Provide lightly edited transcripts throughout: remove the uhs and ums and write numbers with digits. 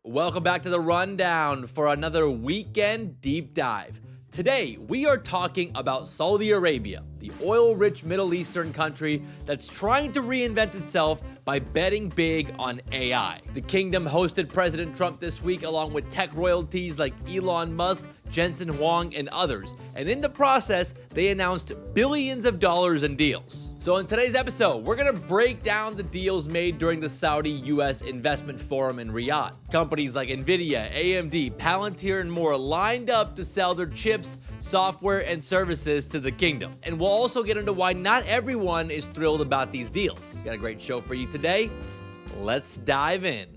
Welcome back to the Rundown for another weekend deep dive. Today, we are talking about Saudi Arabia, the oil-rich Middle Eastern country that's trying to reinvent itself by betting big on AI. The kingdom hosted President Trump this week along with tech royalties like Elon Musk, Jensen Huang, and others. And in the process, they announced billions of dollars in deals. So in today's episode, we're going to break down the deals made during the Saudi-US Investment Forum in Riyadh. Companies like Nvidia, AMD, Palantir, and more lined up to sell their chips, software, and services to the kingdom. And we'll also get into why not everyone is thrilled about these deals. Got a great show for you today. Let's dive in.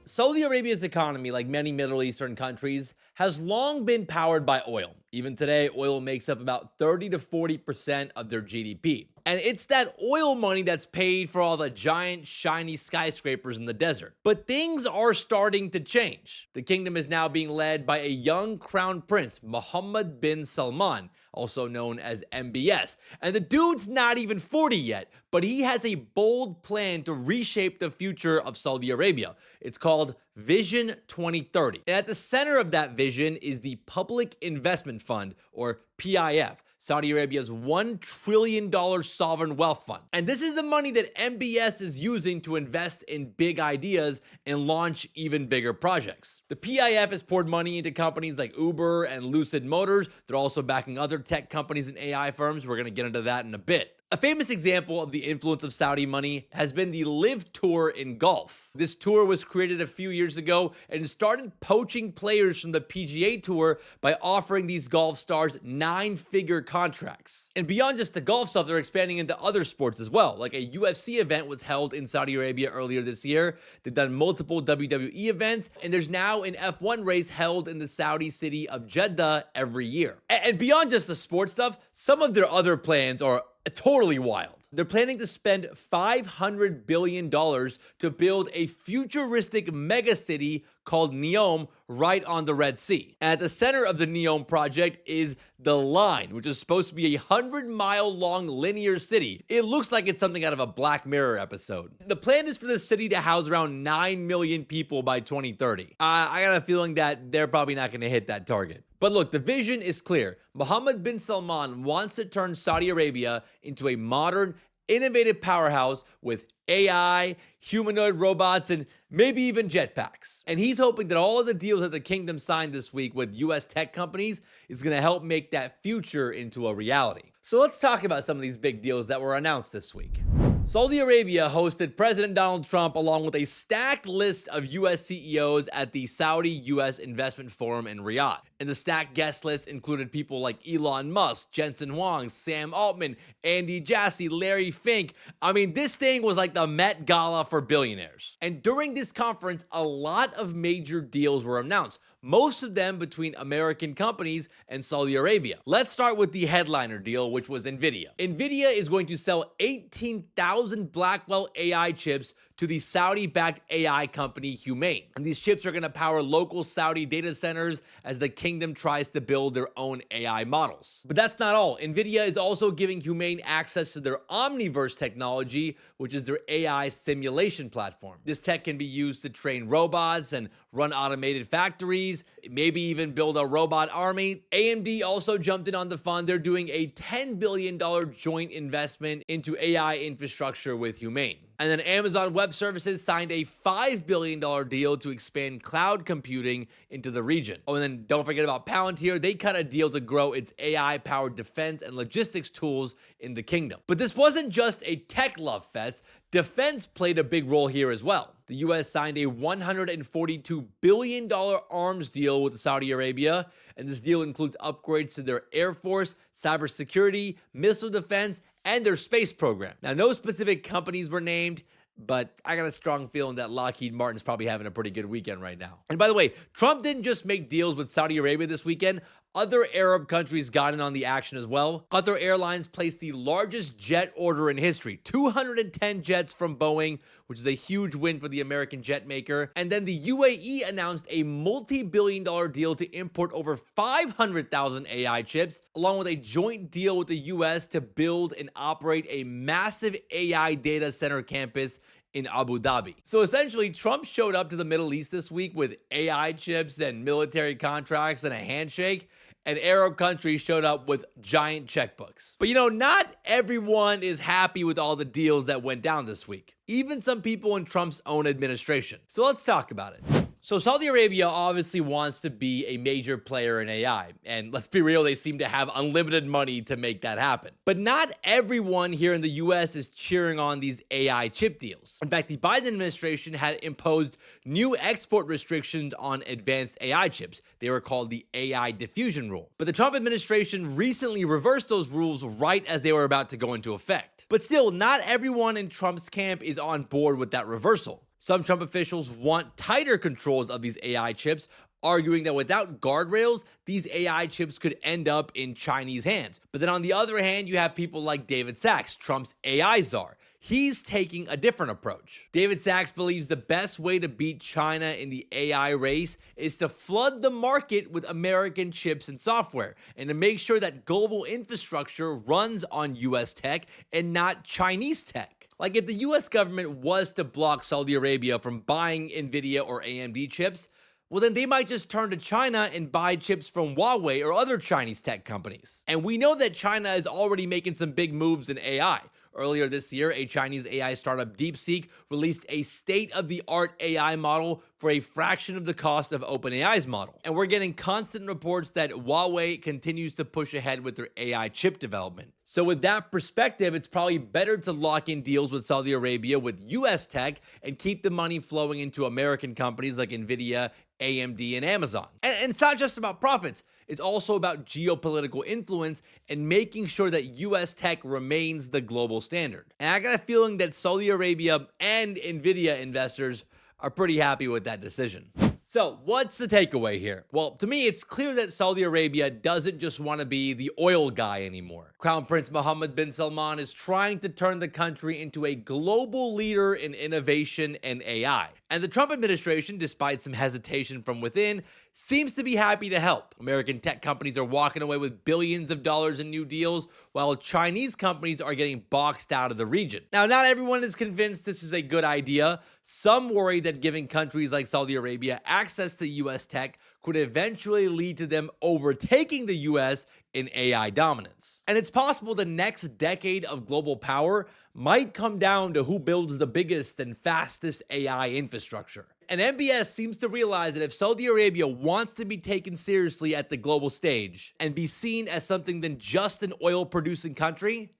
Saudi Arabia's economy, like many Middle Eastern countries, has long been powered by oil. Even today, oil makes up about 30 to 40% of their GDP. And it's that oil money that's paid for all the giant, shiny skyscrapers in the desert. But things are starting to change. The kingdom is now being led by a young crown prince, Mohammed bin Salman, also known as MBS. And the dude's not even 40 yet, but he has a bold plan to reshape the future of Saudi Arabia. It's called Vision 2030. And at the center of that vision is the Public Investment Fund, or PIF, Saudi Arabia's $1 trillion sovereign wealth fund. And this is the money that MBS is using to invest in big ideas and launch even bigger projects. The PIF has poured money into companies like Uber and Lucid Motors. They're also backing other tech companies and AI firms. We're going to get into that in a bit. A famous example of the influence of Saudi money has been the Live Tour in golf. This tour was created a few years ago and started poaching players from the PGA Tour by offering these golf stars 9-figure contracts. And beyond just the golf stuff, they're expanding into other sports as well. Like a UFC event was held in Saudi Arabia earlier this year. They've done multiple WWE events, and there's now an F1 race held in the Saudi city of Jeddah every year. And beyond just the sports stuff, some of their other plans are totally wild. They're planning to spend $500 billion to build a futuristic megacity called Neom right on the Red Sea. And at the center of the Neom project is The Line, which is supposed to be a 100-mile-long linear city. It looks like it's something out of a Black Mirror episode. The plan is for the city to house around 9 million people by 2030. I got a feeling that they're probably not going to hit that target. But look, the vision is clear. Mohammed bin Salman wants to turn Saudi Arabia into a modern, innovative powerhouse with AI, humanoid robots, and maybe even jetpacks. And he's hoping that all of the deals that the kingdom signed this week with US tech companies is going to help make that future into a reality. So let's talk about some of these big deals that were announced this week. Saudi Arabia hosted President Donald Trump along with a stacked list of U.S. CEOs at the Saudi-U.S. Investment Forum in Riyadh. And the stacked guest list included people like Elon Musk, Jensen Huang, Sam Altman, Andy Jassy, Larry Fink. I mean, this thing was like the Met Gala for billionaires. And during this conference, a lot of major deals were announced, most of them between American companies and Saudi Arabia. Let's start with the headliner deal, which was Nvidia. Nvidia is going to sell 18,000 Blackwell AI chips to the Saudi-backed AI company Humane. And these chips are going to power local Saudi data centers as the kingdom tries to build their own AI models. But that's not all. Nvidia is also giving Humane access to their Omniverse technology, which is their AI simulation platform. This tech can be used to train robots and run automated factories, maybe even build a robot army. AMD also jumped in on the fund. They're doing a $10 billion joint investment into AI infrastructure with Humane. And then Amazon Web Services signed a $5 billion deal to expand cloud computing into the region. Oh, and then don't forget about Palantir. They cut a deal to grow its AI-powered defense and logistics tools in the kingdom. But this wasn't just a tech love fest. Defense played a big role here as well. The U.S. signed a $142 billion arms deal with Saudi Arabia, and this deal includes upgrades to their Air Force, cybersecurity, missile defense, and their space program. Now, no specific companies were named, but I got a strong feeling that Lockheed Martin's probably having a pretty good weekend right now. And by the way, Trump didn't just make deals with Saudi Arabia this weekend. Other Arab countries got in on the action as well. Qatar Airlines placed the largest jet order in history, 210 jets from Boeing, which is a huge win for the American jet maker. And then the UAE announced a multi-billion-dollar deal to import over 500,000 AI chips, along with a joint deal with the US to build and operate a massive AI data center campus in Abu Dhabi. So essentially, Trump showed up to the Middle East this week with AI chips and military contracts and a handshake, and Arab countries showed up with giant checkbooks. But not everyone is happy with all the deals that went down this week, even some people in Trump's own administration. So let's talk about it. So Saudi Arabia obviously wants to be a major player in AI, and let's be real, they seem to have unlimited money to make that happen. But not everyone here in the US is cheering on these AI chip deals. In fact, the Biden administration had imposed new export restrictions on advanced AI chips. They were called the AI diffusion rule. But the Trump administration recently reversed those rules right as they were about to go into effect. But still, not everyone in Trump's camp is on board with that reversal. Some Trump officials want tighter controls of these AI chips, arguing that without guardrails, these AI chips could end up in Chinese hands. But then on the other hand, you have people like David Sachs, Trump's AI czar. He's taking a different approach. David Sachs believes the best way to beat China in the AI race is to flood the market with American chips and software, and to make sure that global infrastructure runs on US tech and not Chinese tech. Like if the US government was to block Saudi Arabia from buying NVIDIA or AMD chips, well then they might just turn to China and buy chips from Huawei or other Chinese tech companies. And we know that China is already making some big moves in AI. Earlier this year, a Chinese AI startup, DeepSeek, released a state-of-the-art AI model for a fraction of the cost of OpenAI's model. And we're getting constant reports that Huawei continues to push ahead with their AI chip development. So with that perspective, it's probably better to lock in deals with Saudi Arabia with US tech and keep the money flowing into American companies like NVIDIA, AMD, and Amazon. And it's not just about profits. It's also about geopolitical influence and making sure that US tech remains the global standard. And I got a feeling that Saudi Arabia and NVIDIA investors are pretty happy with that decision. So what's the takeaway here? Well, to me, it's clear that Saudi Arabia doesn't just want to be the oil guy anymore. Crown Prince Mohammed bin Salman is trying to turn the country into a global leader in innovation and AI. And the Trump administration, despite some hesitation from within, seems to be happy to help. American tech companies are walking away with billions of dollars in new deals, while Chinese companies are getting boxed out of the region. Now, not everyone is convinced this is a good idea. Some worry that giving countries like Saudi Arabia access to US tech could eventually lead to them overtaking the US in AI dominance. And it's possible the next decade of global power might come down to who builds the biggest and fastest AI infrastructure. And MBS seems to realize that if Saudi Arabia wants to be taken seriously at the global stage and be seen as something than just an oil-producing country,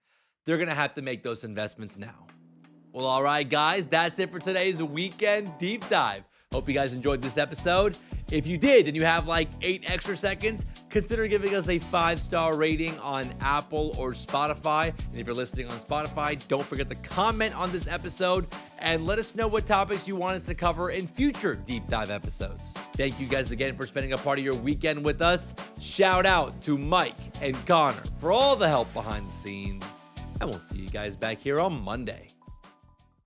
they're going to have to make those investments now. Well, all right, guys, that's it for today's Weekend Deep Dive. Hope you guys enjoyed this episode. If you did and you have like 8 extra seconds, consider giving us a 5-star rating on Apple or Spotify. And if you're listening on Spotify, don't forget to comment on this episode and let us know what topics you want us to cover in future deep dive episodes. Thank you guys again for spending a part of your weekend with us. Shout out to Mike and Connor for all the help behind the scenes. And we'll see you guys back here on Monday.